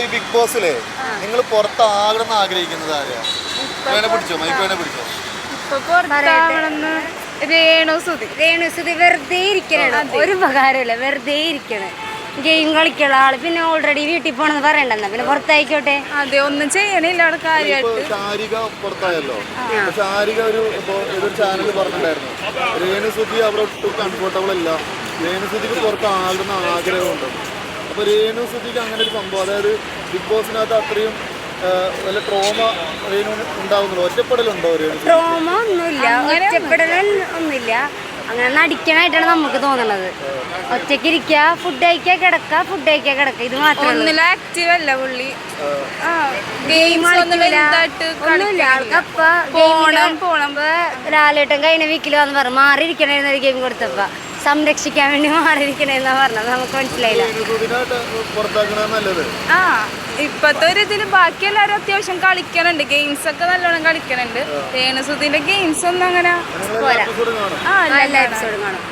ഈ ബിഗ് ബോസിലെ നിങ്ങൾ പുറത്താകണമെന്ന് ആഗ്രഹിക്കുന്നത് ആരെയാ? പിടിച്ചോ മൈക്ക് പിടിച്ചോ. രേണുസുതി വെറുതെ ഇരിക്കണം, ഒരു ഉപകാരമില്ല, വെറുതെ ഇരിക്കണം. ഗെയിം കളിക്കുള്ള ആള് പിന്നെ ഓൾറെഡി വീട്ടിൽ പോണെന്ന് പറയണ്ടെന്നാ പിന്നെ പുറത്തായിക്കോട്ടെ. അതെ, ഒന്നും ചെയ്യണില്ല അവിടെ കാര്യമായിട്ട്. ശാരിക പുറത്തായല്ലോ. ശാരിക ഒരു ചാനൽ പറഞ്ഞിട്ടുണ്ടായിരുന്നു രേണുസുതി അവിടെ ഒട്ടും കംഫർട്ടബിൾ അല്ല, രേണുസുതിക്ക് പുറത്താകണമെന്ന് ആഗ്രഹമുണ്ട്. അപ്പോൾ രേണുസുതിക്ക് അങ്ങനെ ഒരു സംഭവം, അതായത് ബിഗ് ബോസിനകത്ത് അത്രയും വല്ല ട്രോമ ഉണ്ടാവുന്നുണ്ടോ? ഒറ്റപ്പെടലുണ്ടോ? ട്രോമ ഒന്നുമില്ല, ഒറ്റപ്പെടൽ ഒന്നുമില്ല. അങ്ങനെ നടിക്കാനായിട്ടാണ് നമുക്ക് തോന്നുന്നത്. ഒറ്റയ്ക്ക് ഇരിക്കുക, ഫുഡ് കഴിക്കുക, കിടക്കുക, ഫുഡ് കഴിക്കുക, കിടക്കുക, ഇത് മാത്രം. ഒന്നിലും ആക്റ്റീവ് അല്ല പുള്ളി. ഒന്നുമില്ല. ആൾക്കപ്പ ലാലേട്ടൻ കഴിഞ്ഞ വീക്കിൽ വന്ന് പറഞ്ഞു മാറിയിരിക്കണേന്ന് ഒരു ഗെയിം കൊടുത്തപ്പ സംരക്ഷിക്കാൻ വേണ്ടി മാറിയിരിക്കണേന്നാ പറഞ്ഞത്. നമുക്ക് മനസ്സിലായില്ല. ഇപ്പത്തെ ഒരു ഇതില് ബാക്കി എല്ലാരും അത്യാവശ്യം കളിക്കണുണ്ട്, ഗെയിംസ് ഒക്കെ നല്ലോണം കളിക്കണുണ്ട്. രേണുസുതിന്റെ ഗെയിംസ് ഒന്നും അങ്ങനെ പോരാ. എല്ലാ എപ്പിസോഡും കാണും.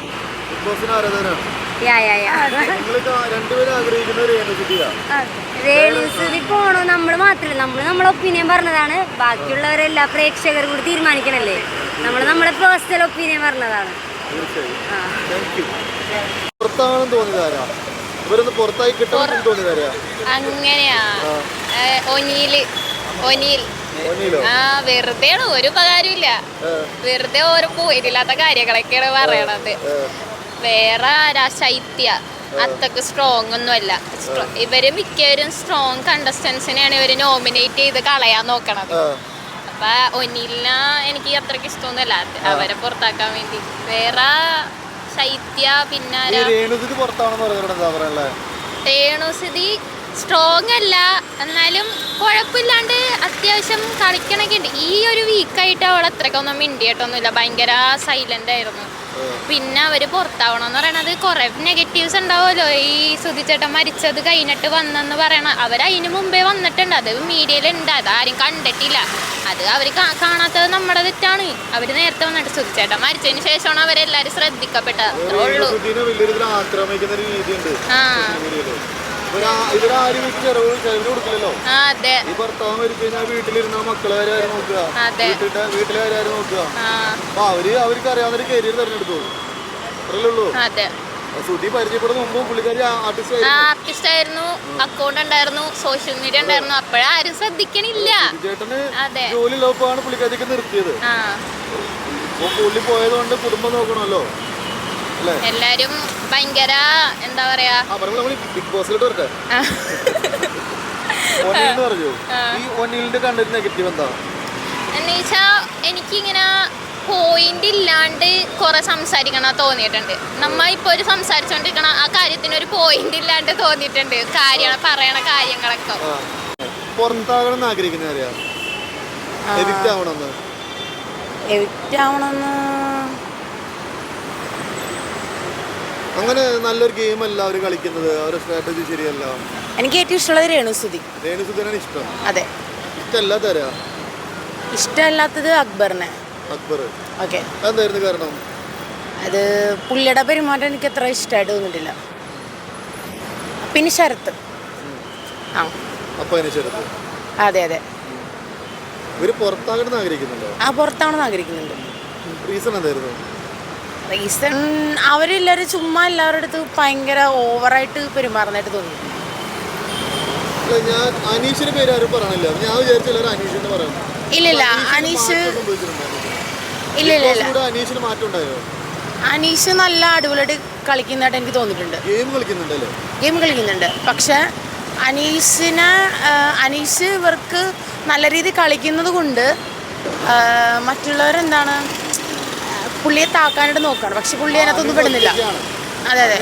രേണുസുതി പോണോ നമ്മള് മാത്രമല്ല, നമ്മളെ ഒപ്പീനിയൻ പറഞ്ഞതാണ്. ബാക്കിയുള്ളവരെല്ലാം പ്രേക്ഷകർ കൂടി തീരുമാനിക്കണല്ലേ. നമ്മളെ പേഴ്സണൽ ഒപ്പീനിയൻ പറഞ്ഞതാണ്. അങ്ങനെയാ ഒനീൽ വെറുതെ ഒരു ഉപകാരമില്ല, വെറുതെ ഓരോ പോയില്ലാത്ത കാര്യങ്ങളൊക്കെയാണ് പറയണത്. വേറെ ആരാ? ശൈത്യ അത്രക്ക് സ്ട്രോങ് ഒന്നുമല്ല. ഇവര് മിക്കവരും സ്ട്രോങ് കണ്ടസ്റ്റൻസിനെയാണ് ഇവര് നോമിനേറ്റ് ചെയ്ത് കളയാൻ നോക്കണത്. അപ്പൊ ഒനീലിനെ എനിക്ക് അത്രക്ക് ഇഷ്ടമൊന്നുമല്ല അവരെ പുറത്താക്കാൻ വേണ്ടി. വേറെ ശൈത്യ, പിന്നെ രേണുസുതി സ്ട്രോങ് അല്ല, എന്നാലും കുഴപ്പമില്ലാണ്ട് അത്യാവശ്യം കളിക്കണൊക്കെ ഉണ്ട്. ഈ ഒരു വീക്കായിട്ട് അവൾ അത്രക്കൊന്നും മിണ്ടിയിട്ടൊന്നുമില്ല, ഭയങ്കര സൈലന്റ് ആയിരുന്നു. പിന്നെ അവര് പുറത്താവണമെന്ന് പറയണത് കുറെ നെഗറ്റീവ്സ് ഉണ്ടാവുമല്ലോ. ഈ സുധിച്ചേട്ടൻ മരിച്ചത് കഴിഞ്ഞിട്ട് വന്നെന്ന് പറയണ അവരതിന് മുമ്പേ വന്നിട്ടുണ്ട്, അത് മീഡിയയിലുണ്ട്, അത് ആരും കണ്ടിട്ടില്ല. അത് അവര് കാണാത്തത് നമ്മുടെ തെറ്റാണ്. അവര് നേരത്തെ വന്നിട്ട് സുധിച്ചേട്ടൻ മരിച്ചതിന് ശേഷമാണ് അവരെല്ലാരും ശ്രദ്ധിക്കപ്പെട്ടത്. അത്രേ ഉള്ളൂ. ആർട്ടിസ്റ്റ് ആയിരുന്നു, അക്കൗണ്ട് ഉണ്ടായിരുന്നു, സോഷ്യൽ മീഡിയ ഉണ്ടായിരുന്നു. അപ്പോഴാരും ശ്രദ്ധിക്കണില്ല. അതെ, പോയതുകൊണ്ട് കുടുംബം നോക്കണമല്ലോ. എല്ലാരും ഭയങ്കര എന്താ പറയാ, ബിഗ് ബോസിലോട്ട് വരട്ടെ. എന്നുവെച്ചാ എനിക്കിങ്ങനെ പോയിന്റ് ഇല്ലാണ്ട് കുറെ സംസാരിക്കണം തോന്നിയിട്ടുണ്ട്. നമ്മ ഇപ്പൊ ഒരു സംസാരിച്ചോണ്ടിരിക്കണ ആ കാര്യത്തിന് ഒരു പോയിന്റ് ഇല്ലാണ്ട് തോന്നിയിട്ടുണ്ട്, പറയണ കാര്യങ്ങളൊക്കെ. പുറത്താകണം ആഗ്രഹിക്കുന്ന അങ്ങനെ നല്ലൊരു ഗെയിം അല്ല അവര് കളിക്കുന്നത്, അവരുടെ സ്ട്രാറ്റജി ശരിയല്ല. എനിക്ക് ഏറ്റവും ഇഷ്ടമുള്ളത് രേണുസുതിനാണ് ഇഷ്ടം. അതെ, ഇഷ്ടമല്ലാത്തത് അക്ബറിനെ. ഓക്കെ, എന്തായിരുന്നു കാരണം? അത് പുള്ളിയുടെ പെരുമാറ്റം എനിക്ക് അത്ര ഇഷ്ടമായിട്ട് തോന്നിയിട്ടില്ല. പിന്നെ ശരത്ത്. അതെ അതെ, പുറത്താകണമെന്ന് ആഗ്രഹിക്കുന്നുണ്ട്. റീസൺ എന്തായിരുന്നു? റീസൺ അവരെല്ലാവരും ചുമ്മാ എല്ലാവരുടെ അടുത്ത് ഭയങ്കര ഓവറായിട്ട് പെരുമാറുന്നതായിട്ട് തോന്നി. ഇല്ലില്ല, അനീഷ് നല്ല അടിപൊളിയായിട്ട് കളിക്കുന്നതായിട്ട് എനിക്ക് തോന്നിയിട്ടുണ്ട്. ഗെയിം കളിക്കുന്നുണ്ട്. പക്ഷെ അനീഷ് ഇവർക്ക് നല്ല രീതിയിൽ കളിക്കുന്നത് കൊണ്ട് മറ്റുള്ളവരെന്താണ് പുള്ളിയെ താക്കാനായിട്ട് നോക്കുകയാണ്. പക്ഷെ പുള്ളി അതിനകത്തൊന്നും പെടുന്നില്ല. അതെ അതെ,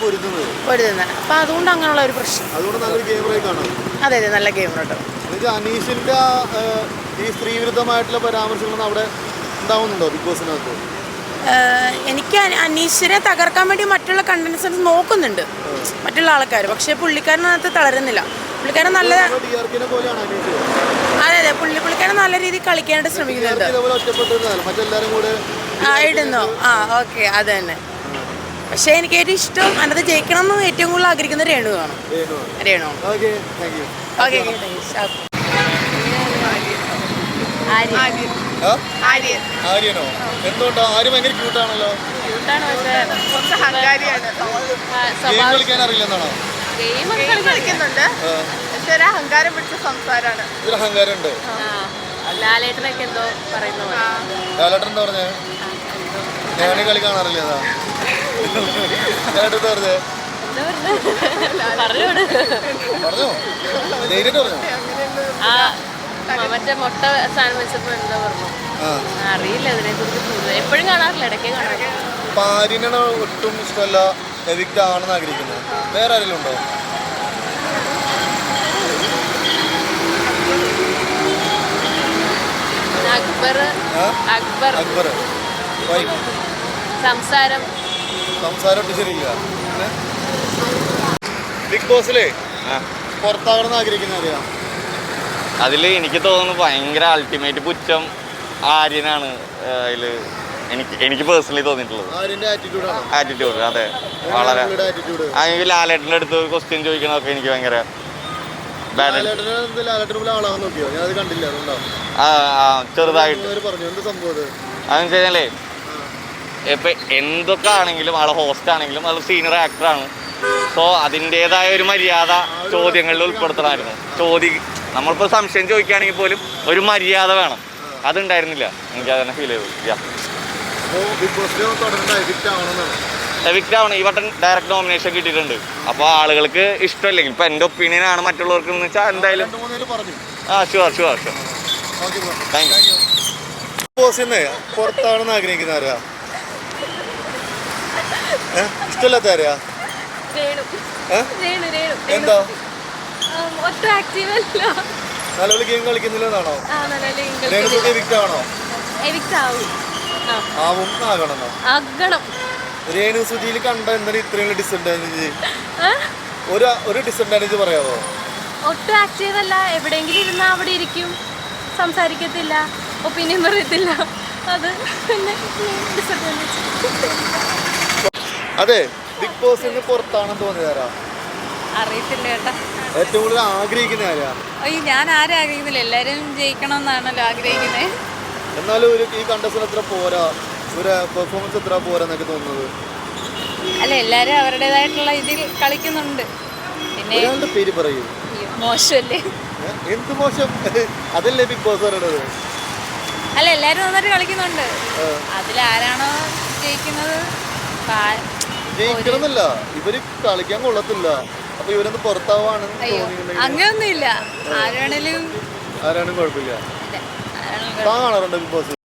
പൊരുതുന്നത്. അപ്പം അതുകൊണ്ട് അങ്ങനെയുള്ള ഒരു പ്രശ്നം. അതെ അതെ, നല്ല ഗെയിം കേട്ടോ. അനീഷിന്റെ ഈ സ്ത്രീവിരുദ്ധമായിട്ടുള്ള പരാമർശങ്ങൾ അവിടെ ഉണ്ടാവുന്നുണ്ടോ ബിഗ് ബോസിനകത്ത്? എനിക്ക് അനീഷിനെ തകർക്കാൻ വേണ്ടി മറ്റുള്ള കണ്ടൻസൻസ് നോക്കുന്നുണ്ട്, മറ്റുള്ള ആൾക്കാർ. പക്ഷെ പുള്ളിക്കാരനകത്ത് തളരുന്നില്ല. പുള്ളിക്കാരൻ നല്ല അതെ അതെ, പുള്ളിക്കാരൻ നല്ല രീതിയിൽ കളിക്കാനായിട്ട് ശ്രമിക്കുന്നുണ്ട്. ഇടുന്നു. ഓക്കെ, അത് തന്നെ. പക്ഷേ എനിക്ക് ഏറ്റവും ഇഷ്ടം അതിനകത്ത് ജയിക്കണം എന്ന് ഏറ്റവും കൂടുതൽ ആഗ്രഹിക്കുന്ന രേണുവാണ്. Renu. Okay thank you. Okay ആര്യനോ? എന്തുകൊണ്ടാ? ആര്യ ഭയങ്കര ക്യൂട്ടാണല്ലോ. ഗെയിം കളിക്കാൻ അറിയില്ലെന്നാണോ? കളിക്കുന്നുണ്ട്, പക്ഷെ ഒരു അഹങ്കാരം പിടിച്ച സംസാരമാണ്. ഇതിൽ അഹങ്കാരം ഉണ്ട്. ലാലേട്ടനൊക്കെ എന്തോ പറയുന്നു. ലാലേട്ടൻ എന്താ പറഞ്ഞേ? ഞാൻ കളി കാണാറില്ല. ലാലേട്ടൻ എന്താ പറഞ്ഞേ? പറഞ്ഞോ, നേരിട്ട് പറഞ്ഞോ. മറ്റേ മുട്ട സാധനം വെച്ചപ്പോ എന്താ പറഞ്ഞു അറിയില്ല, ഇതിനെ കുറിച്ച് എപ്പോഴും കാണാറില്ല, ഇടയ്ക്ക് കാണാറില്ല. അപ്പൊ ആര്യനാണ് ഒട്ടും ഇഷ്ടമല്ല, എവിക്റ്റ് ആണെന്ന് ആഗ്രഹിക്കുന്നത്. വേറെ ആരെങ്കിലും ഉണ്ടോ? അക്ബർ സംസാരം ഒട്ടും ശരിയില്ല. ബിഗ് ബോസിലെ പുറത്താകണമെന്ന് ആഗ്രഹിക്കുന്ന അറിയാം. അതിൽ എനിക്ക് തോന്നുന്നു ഭയങ്കര അൾട്ടിമേറ്റ് പുച്ഛം ആര്യനാണ്. അതിൽ എനിക്ക് പേഴ്സണലി തോന്നിയിട്ടുള്ളത് ആറ്റിറ്റ്യൂഡ്. അതെ, വളരെ. എനിക്ക് ലാലേട്ടൻ്റെ അടുത്ത് ഒരു ക്വസ്റ്റ്യൻ ചോദിക്കണതൊക്കെ എനിക്ക് ഭയങ്കര ചെറുതായിട്ട്. അതെന്ന് വെച്ച് കഴിഞ്ഞാലേ ഇപ്പം എന്തൊക്കെ ആണെങ്കിലും ആളെ ഹോസ്റ്റ് ആണെങ്കിലും അത് സീനിയർ ആക്ടറാണ്. സോ അതിൻ്റെതായ ഒരു മര്യാദ ചോദ്യങ്ങളിൽ ഉൾപ്പെടുത്തണമായിരുന്നു. നമ്മളിപ്പോൾ സംശയം ചോദിക്കുകയാണെങ്കിൽ പോലും ഒരു മര്യാദ വേണം. അതുണ്ടായിരുന്നില്ല. എനിക്ക് അതന്നെ ഫീൽ ചെയ്തു. എവിക്റ്റ് ആവണം. ഈ വട്ടം ഡയറക്റ്റ് നോമിനേഷൻ കിട്ടിയിട്ടുണ്ട്. അപ്പോൾ ആളുകൾക്ക് ഇഷ്ടമല്ലെങ്കിൽ ഇപ്പം എൻ്റെ ഒപ്പീനിയനാണ് മറ്റുള്ളവർക്ക് എന്ന് വെച്ചാൽ എന്തായാലും ഷുവർ താങ്ക് യു. പുറത്താണെന്ന് ആഗ്രഹിക്കുന്ന ആരാ? ഇഷ്ടമല്ലാത്ത ആരാ? എന്താ? നിലവിൽ ഗെയിം കളിക്കുന്നില്ലെന്നാണോ? എവിക്റ്റ് ആണോ? ആവും ആകണം. രേണു സുധിയിൽ കണ്ട എന്താണ് ഇത്രയുള്ള ഡിസഡ്വാൻറ്റേജ്? ഒരു ഡിസഡ്വാൻറ്റേജ് പറയാമോ? ഒട്ടും ആക്റ്റീവ് അല്ല, എവിടെയെങ്കിലും ഇരുന്നാൽ അവിടെ ഇരിക്കും, സംസാരിക്കത്തില്ല, ഒപ്പീനിയൻ പറയത്തില്ല. അത് പിന്നെ ഡിസഡ്വാൻറ്റേജ്. അതെ, ബിഗ് ബോസിന് പുറത്താണെന്ന് തോന്നിയതാരാ? അറിയത്തില്ല ചേട്ടാ. ഏറ്റവും കൂടുതൽ ആഗ്രഹിക്കുന്ന ആരാ? അയ്യോ, ഞാൻ ആരും ആഗ്രഹിക്കുന്നില്ല, എല്ലാവരും ജയിക്കണമെന്നാണല്ലോ ആഗ്രഹിക്കുന്നത്. എന്നാലും ഈ കണ്ടസ്റ്റന്റ് എത്ര പോരാ, ഒരു പെർഫോമൻസ് എത്ര പോരാന്നൊക്കെ തോന്നുന്നത്? അല്ല, എല്ലാവരും അവരുടേതായിട്ടുള്ള ഇതിൽ കളിക്കുന്നുണ്ട്. പിന്നെ ഒരാളുടെ പേര് പറയൂ. മോശമല്ലേ? എന്ത് മോശം? അതല്ലേ ബിഗ് ബോസ് പറയണത്. അല്ല, എല്ലാവരും നന്നായിട്ട് കളിക്കുന്നുണ്ട്. അതിലാരാണോ ജയിക്കുന്നത്? ജയിക്കണമെന്നല്ല, ഇവര് കളിക്കാൻ കൊള്ളത്തില്ല. അപ്പൊ ഇവരൊന്ന് പുറത്താവാണെന്ന് തോന്നിയിട്ടുണ്ടെങ്കിൽ അങ്ങനെയൊന്നുമില്ല, ആരാണേലും കുഴപ്പമില്ല. കാണാറുണ്ട് ബിഗ് ബോസ്?